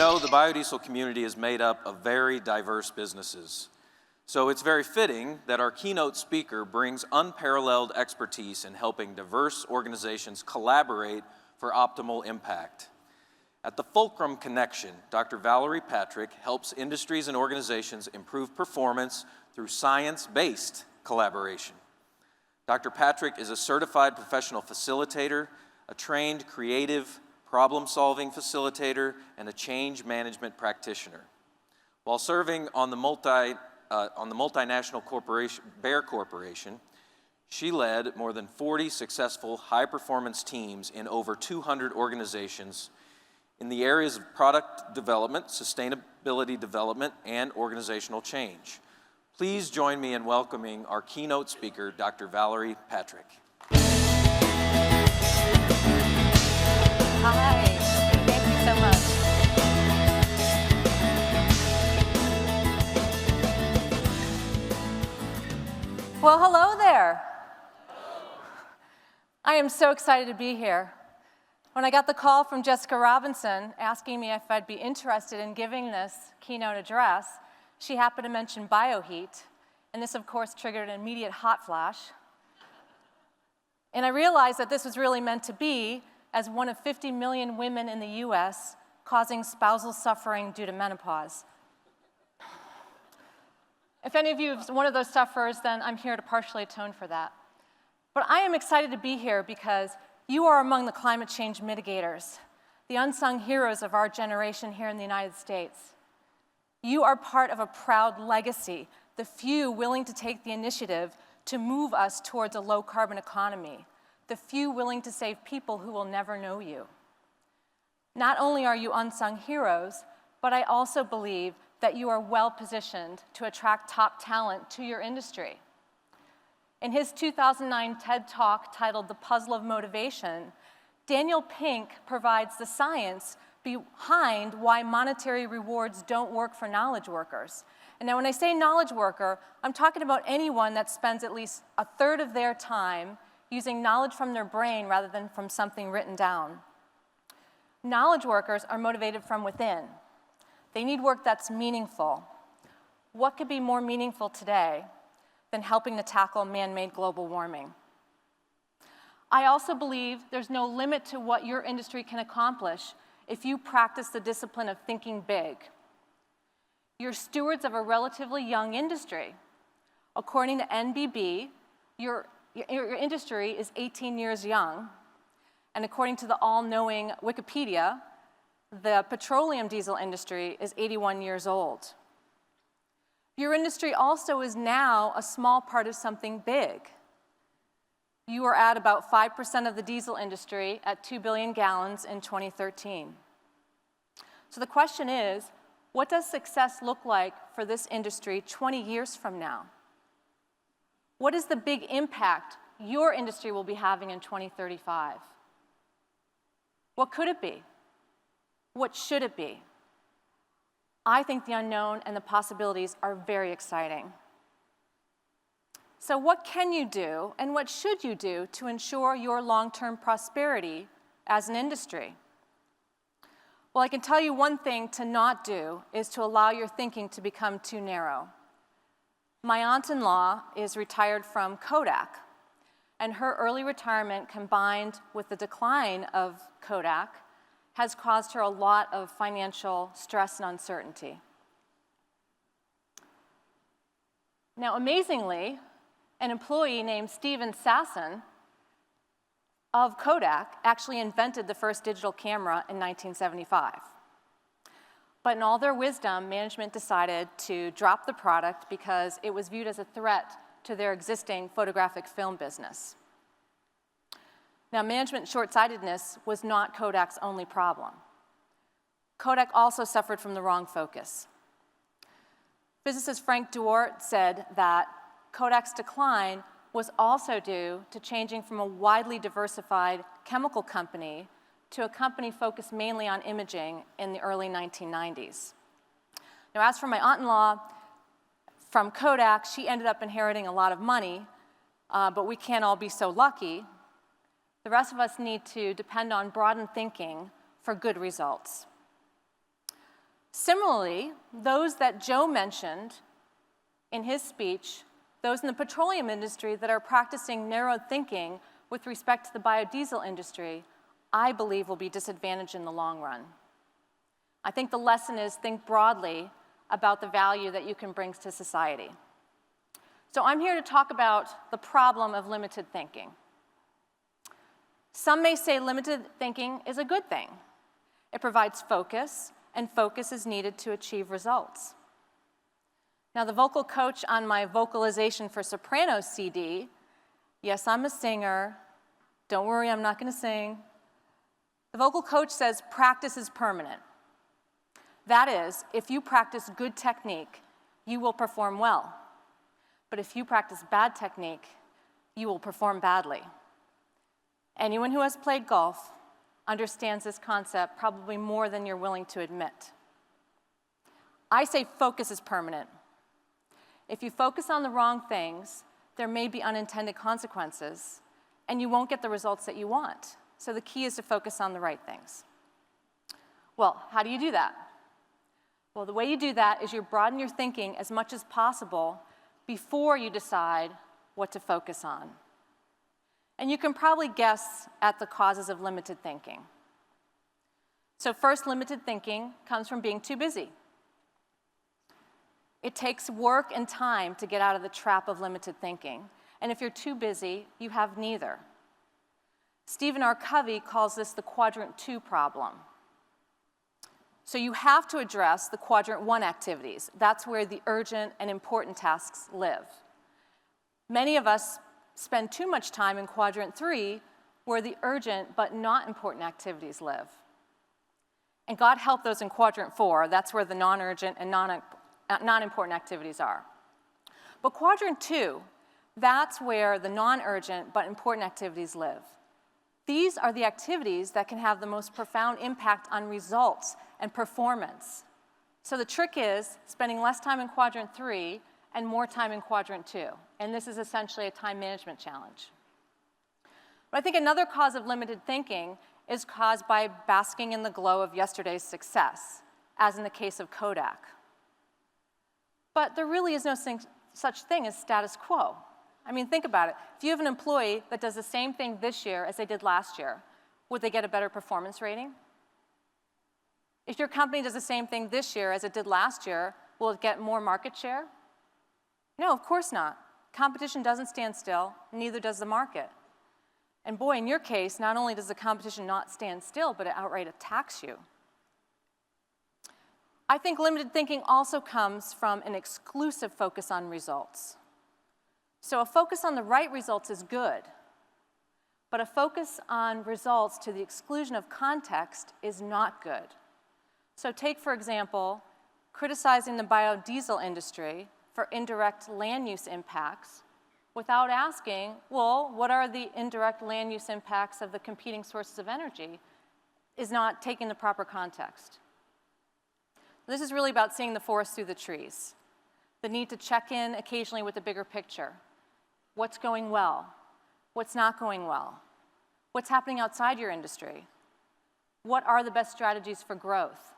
know, the biodiesel community is made up of very diverse businesses. So it's very fitting that our keynote speaker brings unparalleled expertise in helping diverse organizations collaborate for optimal impact. At the Fulcrum Connection, Dr. Valerie Patrick helps industries and organizations improve performance through science-based collaboration. Dr. Patrick is a certified professional facilitator, a trained creative problem-solving facilitator, and a change management practitioner. While serving on the multinational corporation, Bayer Corporation, she led more than 40 successful high-performance teams in over 200 organizations in the areas of product development, sustainability development, and organizational change. Please join me in welcoming our keynote speaker, Dr. Valerie Patrick. Hi, thank you so much. Well, hello there. I am so excited to be here. When I got the call from Jessica Robinson asking me if I'd be interested in giving this keynote address, she happened to mention bioheat, and this, of course, triggered an immediate hot flash. And I realized that this was really meant to be as one of 50 million women in the US causing spousal suffering due to menopause. If any of you are one of those sufferers, then I'm here to partially atone for that. But I am excited to be here because you are among the climate change mitigators, the unsung heroes of our generation here in the United States. You are part of a proud legacy, the few willing to take the initiative to move us towards a low-carbon economy, the few willing to save people who will never know you. Not only are you unsung heroes, but I also believe that you are well-positioned to attract top talent to your industry. In his 2009 TED Talk titled The Puzzle of Motivation, Daniel Pink provides the science behind why monetary rewards don't work for knowledge workers. And now when I say knowledge worker, I'm talking about anyone that spends at least a third of their time using knowledge from their brain rather than from something written down. Knowledge workers are motivated from within. They need work that's meaningful. What could be more meaningful today than helping to tackle man-made global warming? I also believe there's no limit to what your industry can accomplish if you practice the discipline of thinking big. You're stewards of a relatively young industry. According to NBB, your industry is 18 years young, and according to the all-knowing Wikipedia, the petroleum diesel industry is 81 years old. Your industry also is now a small part of something big. You are at about 5% of the diesel industry at 2 billion gallons in 2013. So the question is, what does success look like for this industry 20 years from now? What is the big impact your industry will be having in 2035? What could it be? What should it be? I think the unknown and the possibilities are very exciting. So what can you do and what should you do to ensure your long-term prosperity as an industry? Well, I can tell you one thing to not do is to allow your thinking to become too narrow. My aunt-in-law is retired from Kodak, and her early retirement combined with the decline of Kodak has caused her a lot of financial stress and uncertainty. Now, amazingly, an employee named Steven Sasson of Kodak actually invented the first digital camera in 1975. But in all their wisdom, management decided to drop the product because it was viewed as a threat to their existing photographic film business. Now, management short-sightedness was not Kodak's only problem. Kodak also suffered from the wrong focus. Physicist Frank Duort said that Kodak's decline was also due to changing from a widely diversified chemical company to a company focused mainly on imaging in the early 1990s. Now, as for my aunt-in-law from Kodak, she ended up inheriting a lot of money, but we can't all be so lucky. The rest of us need to depend on broadened thinking for good results. Similarly, those that Joe mentioned in his speech, those in the petroleum industry that are practicing narrow thinking with respect to the biodiesel industry, I believe will be disadvantaged in the long run. I think the lesson is think broadly about the value that you can bring to society. So I'm here to talk about the problem of limited thinking. Some may say limited thinking is a good thing. It provides focus, and focus is needed to achieve results. Now, the vocal coach on my vocalization for soprano CD, yes, I'm a singer. Don't worry, I'm not going to sing. The vocal coach says practice is permanent. That is, if you practice good technique, you will perform well. But if you practice bad technique, you will perform badly. Anyone who has played golf understands this concept probably more than you're willing to admit. I say focus is permanent. If you focus on the wrong things, there may be unintended consequences, and you won't get the results that you want. So the key is to focus on the right things. Well, how do you do that? Well, the way you do that is you broaden your thinking as much as possible before you decide what to focus on. And you can probably guess at the causes of limited thinking. So first, limited thinking comes from being too busy. It takes work and time to get out of the trap of limited thinking. And if you're too busy, you have neither. Stephen R. Covey calls this the Quadrant 2 problem. So you have to address the Quadrant 1 activities. That's where the urgent and important tasks live. Many of us spend too much time in Quadrant 3, where the urgent but not important activities live. And God help those in Quadrant 4. That's where the non-urgent and non-important activities are. But Quadrant 2, that's where the non-urgent but important activities live. These are the activities that can have the most profound impact on results and performance. So the trick is spending less time in Quadrant 3 and more time in Quadrant 2. And this is essentially a time management challenge. But I think another cause of limited thinking is caused by basking in the glow of yesterday's success, as in the case of Kodak. But there really is no such thing as status quo. I mean, think about it. If you have an employee that does the same thing this year as they did last year, would they get a better performance rating? If your company does the same thing this year as it did last year, will it get more market share? No, of course not. Competition doesn't stand still, neither does the market. And boy, in your case, not only does the competition not stand still, but it outright attacks you. I think limited thinking also comes from an exclusive focus on results. So a focus on the right results is good, but a focus on results to the exclusion of context is not good. So take, for example, criticizing the biodiesel industry for indirect land use impacts without asking, well, what are the indirect land use impacts of the competing sources of energy, is not taking the proper context. This is really about seeing the forest through the trees, the need to check in occasionally with the bigger picture. What's going well? What's not going well? What's happening outside your industry? What are the best strategies for growth?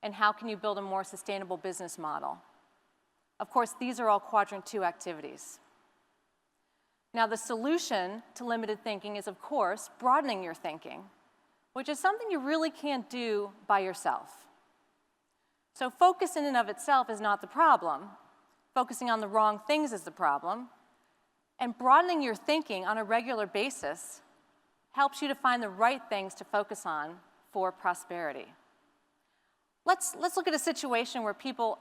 And how can you build a more sustainable business model? Of course, these are all Quadrant 2 activities. Now, the solution to limited thinking is, of course, broadening your thinking, which is something you really can't do by yourself. So focus in and of itself is not the problem. Focusing on the wrong things is the problem. And broadening your thinking on a regular basis helps you to find the right things to focus on for prosperity. Let's look at a situation where people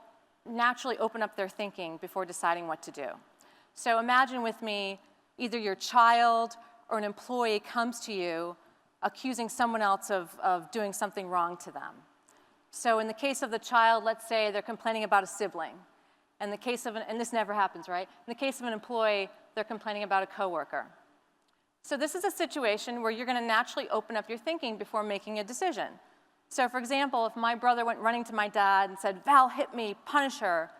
naturally open up their thinking before deciding what to do. So imagine with me, either your child or an employee comes to you accusing someone else of doing something wrong to them. So in the case of the child, let's say they're complaining about a sibling. In the case of and this never happens, right? In the case of an employee, they're complaining about a coworker. So this is a situation where you're going to naturally open up your thinking before making a decision. So for example, if my brother went running to my dad and said, "Val hit me, punish her,"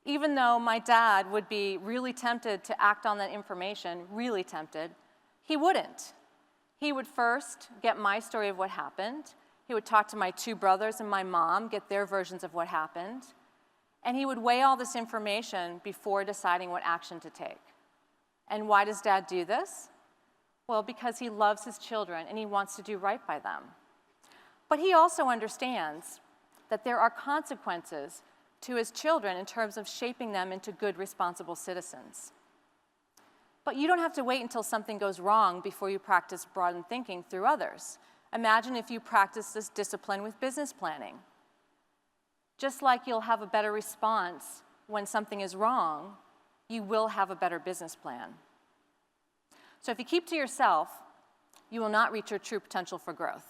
even though my dad would be really tempted to act on that information, really tempted, he wouldn't. He would first get my story of what happened, He would talk to my two brothers and my mom, get their versions of what happened, and he would weigh all this information before deciding what action to take. And why does Dad do this? Well, because he loves his children and he wants to do right by them. But he also understands that there are consequences to his children in terms of shaping them into good, responsible citizens. But you don't have to wait until something goes wrong before you practice broadened thinking through others. Imagine if you practice this discipline with business planning. Just like you'll have a better response when something is wrong, you will have a better business plan. So if you keep to yourself, you will not reach your true potential for growth.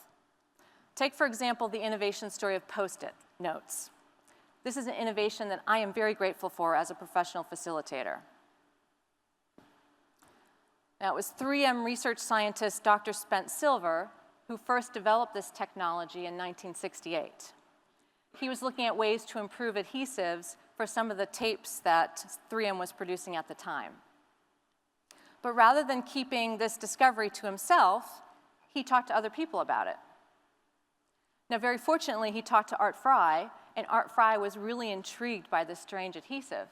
Take, for example, the innovation story of Post-it notes. This is an innovation that I am very grateful for as a professional facilitator. Now, it was 3M research scientist Dr. Spence Silver who first developed this technology in 1968. He was looking at ways to improve adhesives for some of the tapes that 3M was producing at the time. But rather than keeping this discovery to himself, he talked to other people about it. Now, very fortunately, he talked to Art Fry, and Art Fry was really intrigued by this strange adhesive.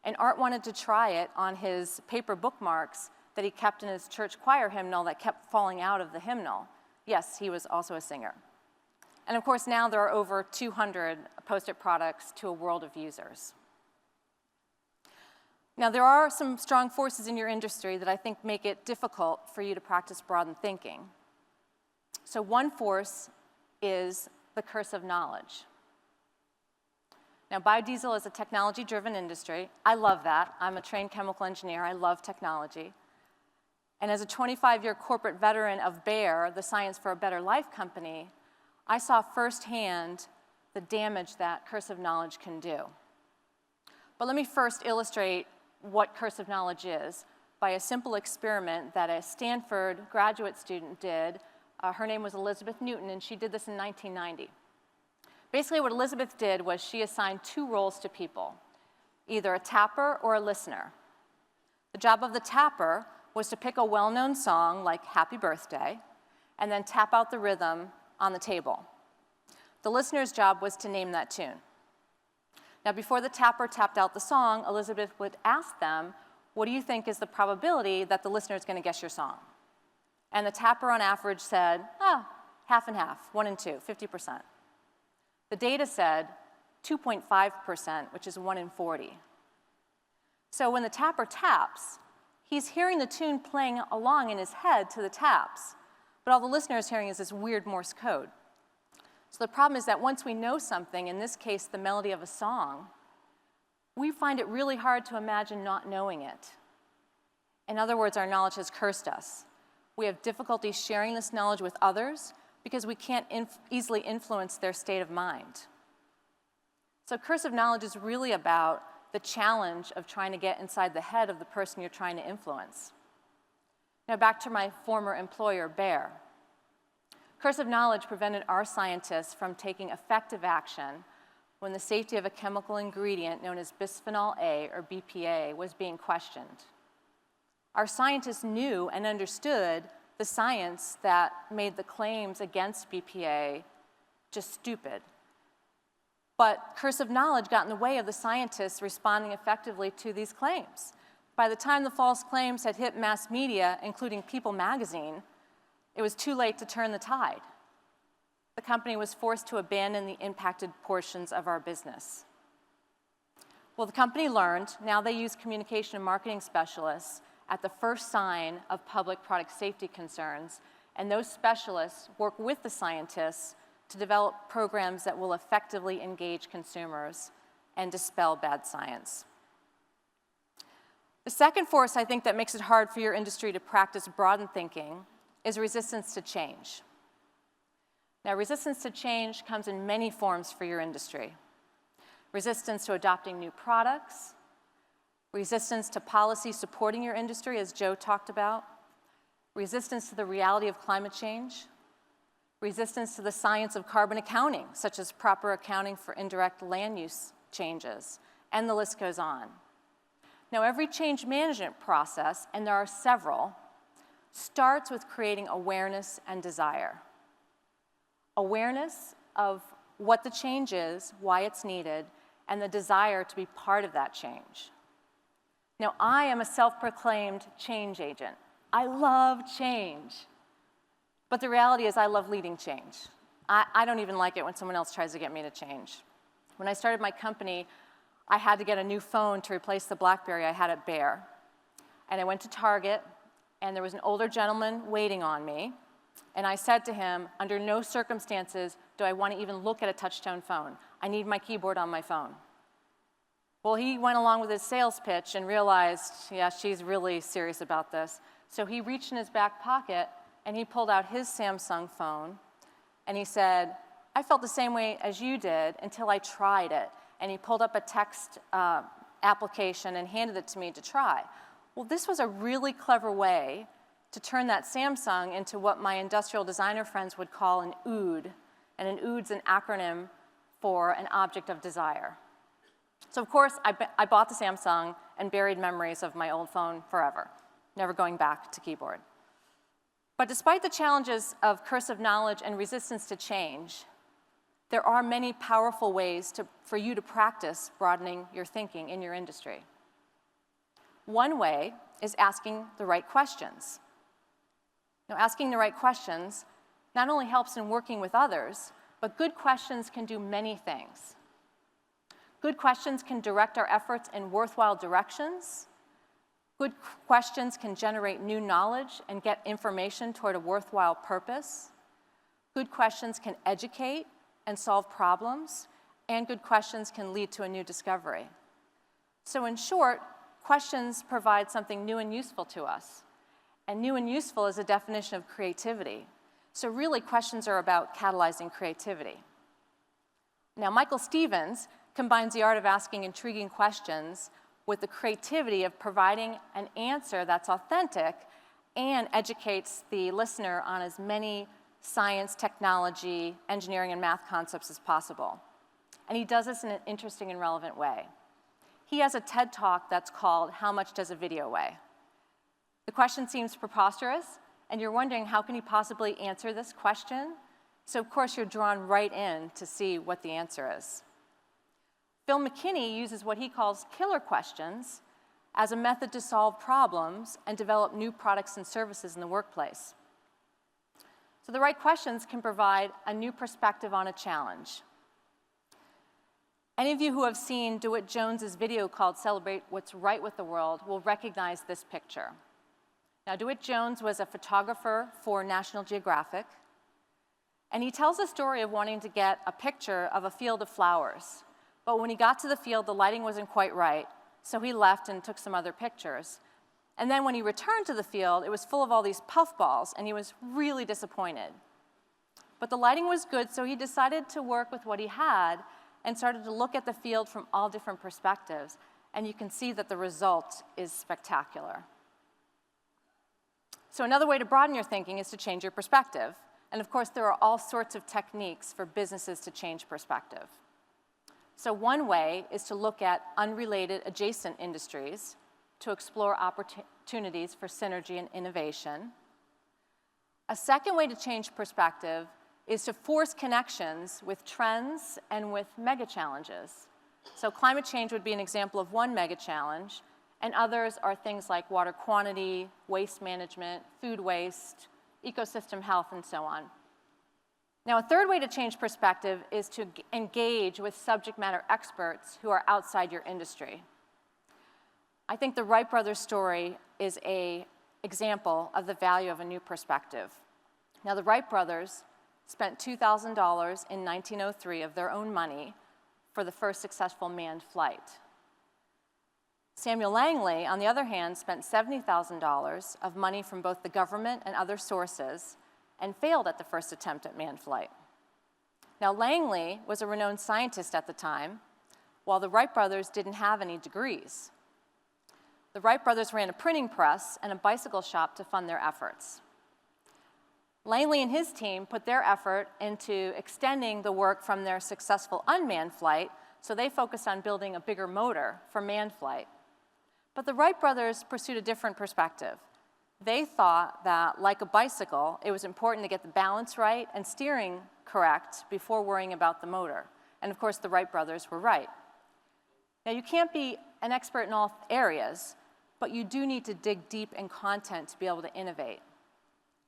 And Art wanted to try it on his paper bookmarks that he kept in his church choir hymnal that kept falling out of the hymnal. Yes, he was also a singer. And of course, now there are over 200 Post-it products to a world of users. Now, there are some strong forces in your industry that I think make it difficult for you to practice broadened thinking. So one force is the curse of knowledge. Now, biodiesel is a technology-driven industry. I love that. I'm a trained chemical engineer. I love technology. And as a 25-year corporate veteran of Bayer, the Science for a Better Life company, I saw firsthand the damage that curse of knowledge can do. But let me first illustrate what curse of knowledge is by a simple experiment that a Stanford graduate student did. Her name was Elizabeth Newton, and she did this in 1990. Basically, what Elizabeth did was she assigned two roles to people, either a tapper or a listener. The job of the tapper was to pick a well-known song like Happy Birthday and then tap out the rhythm on the table. The listener's job was to name that tune. Now, before the tapper tapped out the song, Elizabeth would ask them, what do you think is the probability that the listener is going to guess your song? And the tapper on average said, half and half, 1 and 2, 50%. The data said 2.5%, which is 1 in 40. So when the tapper taps, he's hearing the tune playing along in his head to the taps, but all the listener is hearing is this weird Morse code. So the problem is that once we know something, in this case the melody of a song, we find it really hard to imagine not knowing it. In other words, our knowledge has cursed us. We have difficulty sharing this knowledge with others because we can't easily influence their state of mind. So curse of knowledge is really about the challenge of trying to get inside the head of the person you're trying to influence. Now back to my former employer, Bayer. Curse of knowledge prevented our scientists from taking effective action when the safety of a chemical ingredient known as bisphenol A, or BPA, was being questioned. Our scientists knew and understood the science that made the claims against BPA just stupid. But curse of knowledge got in the way of the scientists responding effectively to these claims. By the time the false claims had hit mass media, including People magazine, it was too late to turn the tide. The company was forced to abandon the impacted portions of our business. Well, the company learned. Now they use communication and marketing specialists at the first sign of public product safety concerns, and those specialists work with the scientists to develop programs that will effectively engage consumers and dispel bad science. The second force, I think, that makes it hard for your industry to practice broadened thinking is resistance to change. Now, resistance to change comes in many forms for your industry. Resistance to adopting new products, resistance to policy supporting your industry, as Joe talked about, resistance to the reality of climate change, resistance to the science of carbon accounting, such as proper accounting for indirect land use changes, and the list goes on. Now, every change management process, and there are several, starts with creating awareness and desire. awareness of what the change is, why it's needed, and the desire to be part of that change. Now, I am a self-proclaimed change agent. I love change. But the reality is I love leading change. I don't even like it when someone else tries to get me to change. When I started my company, I had to get a new phone to replace the BlackBerry I had at Bayer. And I went to Target, and there was an older gentleman waiting on me. And I said to him, under no circumstances do I want to even look at a touch-tone phone. I need my keyboard on my phone. Well, he went along with his sales pitch and realized, yeah, she's really serious about this. So he reached in his back pocket, and he pulled out his Samsung phone, and he said, I felt the same way as you did until I tried it. And he pulled up a text application and handed it to me to try. Well, this was a really clever way to turn that Samsung into what my industrial designer friends would call an OOD. And an OOD's an acronym for an object of desire. So of course, I bought the Samsung and buried memories of my old phone forever, never going back to keyboard. But despite the challenges of cursive knowledge and resistance to change, there are many powerful ways for you to practice broadening your thinking in your industry. One way is asking the right questions. Now, asking the right questions not only helps in working with others, but good questions can do many things. Good questions can direct our efforts in worthwhile directions. Good questions can generate new knowledge and get information toward a worthwhile purpose. Good questions can educate and solve problems, and good questions can lead to a new discovery. So in short, questions provide something new and useful to us. And new and useful is a definition of creativity. So really, questions are about catalyzing creativity. Now, Michael Stevens combines the art of asking intriguing questions with the creativity of providing an answer that's authentic and educates the listener on as many science, technology, engineering, and math concepts as possible. And he does this in an interesting and relevant way. He has a TED Talk that's called How Much Does a Video Weigh? The question seems preposterous, and you're wondering how can he possibly answer this question? So of course you're drawn right in to see what the answer is. Phil McKinney uses what he calls killer questions as a method to solve problems and develop new products and services in the workplace. So the right questions can provide a new perspective on a challenge. Any of you who have seen DeWitt Jones's video called Celebrate What's Right with the World will recognize this picture. Now, DeWitt Jones was a photographer for National Geographic, and he tells the story of wanting to get a picture of a field of flowers. But when he got to the field, the lighting wasn't quite right, so he left and took some other pictures. And then when he returned to the field, it was full of all these puffballs, and he was really disappointed. But the lighting was good, so he decided to work with what he had and started to look at the field from all different perspectives. And you can see that the result is spectacular. So another way to broaden your thinking is to change your perspective. And of course, there are all sorts of techniques for businesses to change perspective. So one way is to look at unrelated adjacent industries to explore opportunities for synergy and innovation. A second way to change perspective is to force connections with trends and with mega challenges. So climate change would be an example of one mega challenge, and others are things like water quantity, waste management, food waste, ecosystem health, and so on. Now, a third way to change perspective is to engage with subject matter experts who are outside your industry. I think the Wright brothers' story is an example of the value of a new perspective. Now, the Wright brothers spent $2,000 in 1903 of their own money for the first successful manned flight. Samuel Langley, on the other hand, spent $70,000 of money from both the government and other sources and failed at the first attempt at manned flight. Now, Langley was a renowned scientist at the time, while the Wright brothers didn't have any degrees. The Wright brothers ran a printing press and a bicycle shop to fund their efforts. Langley and his team put their effort into extending the work from their successful unmanned flight, so they focused on building a bigger motor for manned flight. But the Wright brothers pursued a different perspective. They thought that, like a bicycle, it was important to get the balance right and steering correct before worrying about the motor. And of course, the Wright brothers were right. Now, you can't be an expert in all areas, but you do need to dig deep in content to be able to innovate.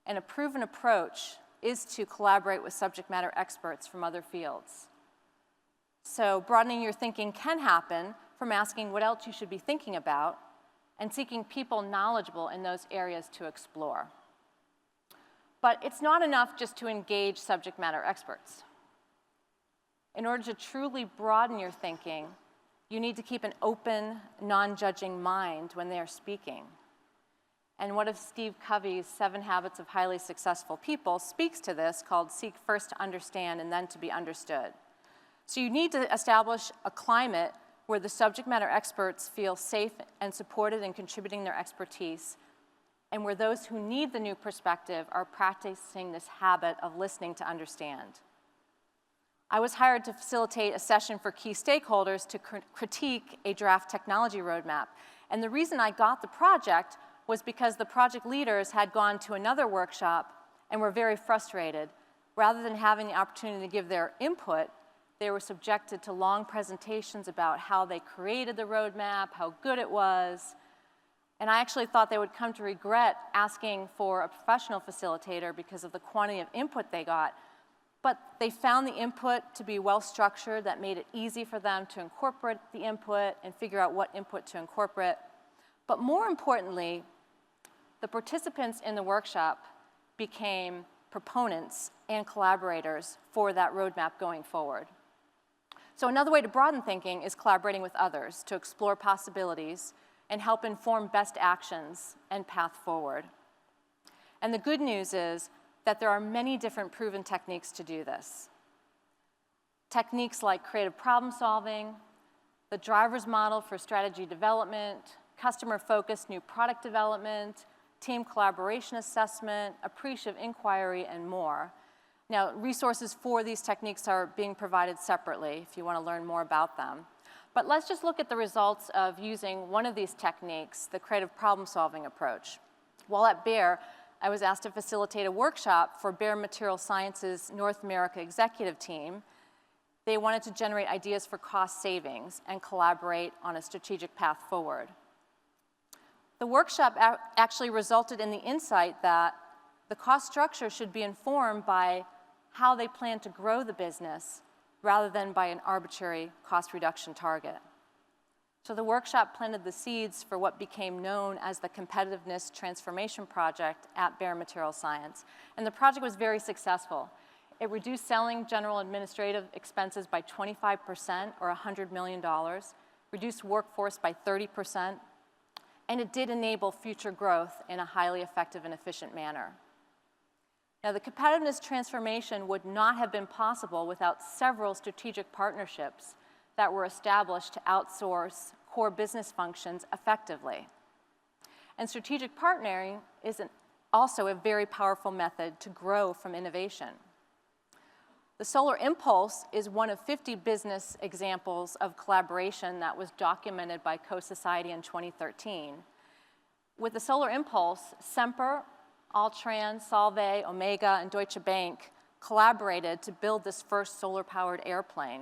And a proven approach is to collaborate with subject matter experts from other fields. So broadening your thinking can happen from asking what else you should be thinking about and seeking people knowledgeable in those areas to explore. But it's not enough just to engage subject matter experts. In order to truly broaden your thinking, you need to keep an open, non-judging mind when they are speaking. And one of Steve Covey's 7 Habits of Highly Successful People speaks to this, called seek first to understand and then to be understood. So you need to establish a climate where the subject matter experts feel safe and supported in contributing their expertise, and where those who need the new perspective are practicing this habit of listening to understand. I was hired to facilitate a session for key stakeholders to critique a draft technology roadmap. And the reason I got the project was because the project leaders had gone to another workshop and were very frustrated. Rather than having the opportunity to give their input, they were subjected to long presentations about how they created the roadmap, how good it was. And I actually thought they would come to regret asking for a professional facilitator because of the quantity of input they got. But they found the input to be well-structured, that made it easy for them to incorporate the input and figure out what input to incorporate. But more importantly, the participants in the workshop became proponents and collaborators for that roadmap going forward. So another way to broaden thinking is collaborating with others to explore possibilities and help inform best actions and path forward. And the good news is that there are many different proven techniques to do this. Techniques like creative problem solving, the driver's model for strategy development, customer-focused new product development, team collaboration assessment, appreciative inquiry, and more. Now, resources for these techniques are being provided separately if you want to learn more about them. But let's just look at the results of using one of these techniques, the creative problem-solving approach. While at Bayer, I was asked to facilitate a workshop for Bayer Material Sciences North America executive team. They wanted to generate ideas for cost savings and collaborate on a strategic path forward. The workshop actually resulted in the insight that the cost structure should be informed by how they plan to grow the business rather than by an arbitrary cost reduction target. So the workshop planted the seeds for what became known as the Competitiveness Transformation Project at Bayer Material Science. And the project was very successful. It reduced selling general administrative expenses by 25%, or $100 million, reduced workforce by 30%, and it did enable future growth in a highly effective and efficient manner. Now, the competitiveness transformation would not have been possible without several strategic partnerships that were established to outsource core business functions effectively. And strategic partnering is also a very powerful method to grow from innovation. The Solar Impulse is one of 50 business examples of collaboration that was documented by Co-Society in 2013. With the Solar Impulse, Semper, Altran, Solvay, Omega, and Deutsche Bank collaborated to build this first solar-powered airplane.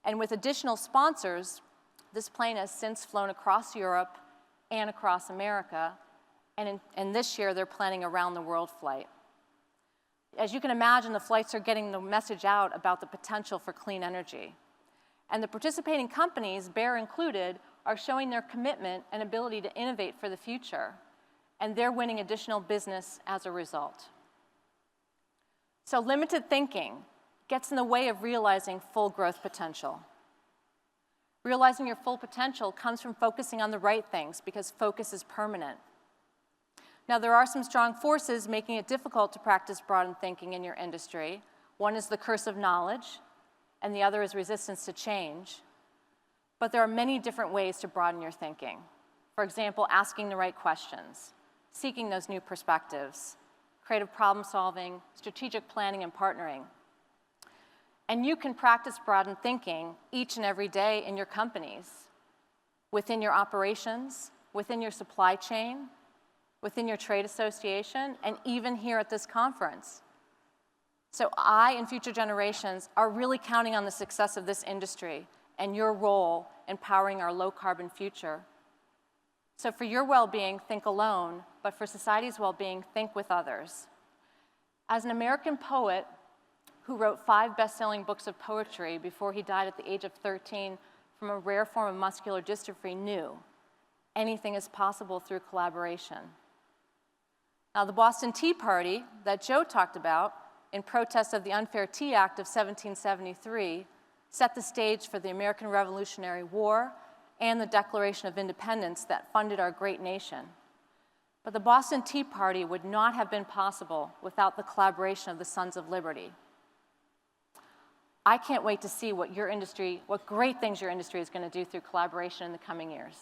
And with additional sponsors, this plane has since flown across Europe and across America, and this year they're planning a round-the-world flight. As you can imagine, the flights are getting the message out about the potential for clean energy. And the participating companies, Bayer included, are showing their commitment and ability to innovate for the future, and they're winning additional business as a result. So limited thinking gets in the way of realizing full growth potential. Realizing your full potential comes from focusing on the right things, because focus is permanent. Now, there are some strong forces making it difficult to practice broadened thinking in your industry. One is the curse of knowledge, and the other is resistance to change. But there are many different ways to broaden your thinking. For example, asking the right questions, seeking those new perspectives, creative problem solving, strategic planning, and partnering. And you can practice broadened thinking each and every day in your companies, within your operations, within your supply chain, within your trade association, and even here at this conference. So I and future generations are really counting on the success of this industry and your role in powering our low-carbon future. So for your well-being, think alone, but for society's well-being, think with others. As an American poet who wrote 5 best-selling books of poetry before he died at the age of 13 from a rare form of muscular dystrophy, knew anything is possible through collaboration. Now, the Boston Tea Party that Joe talked about in protest of the Unfair Tea Act of 1773 set the stage for the American Revolutionary War and the Declaration of Independence that funded our great nation. But the Boston Tea Party would not have been possible without the collaboration of the Sons of Liberty. I can't wait to see what great things your industry is going to do through collaboration in the coming years.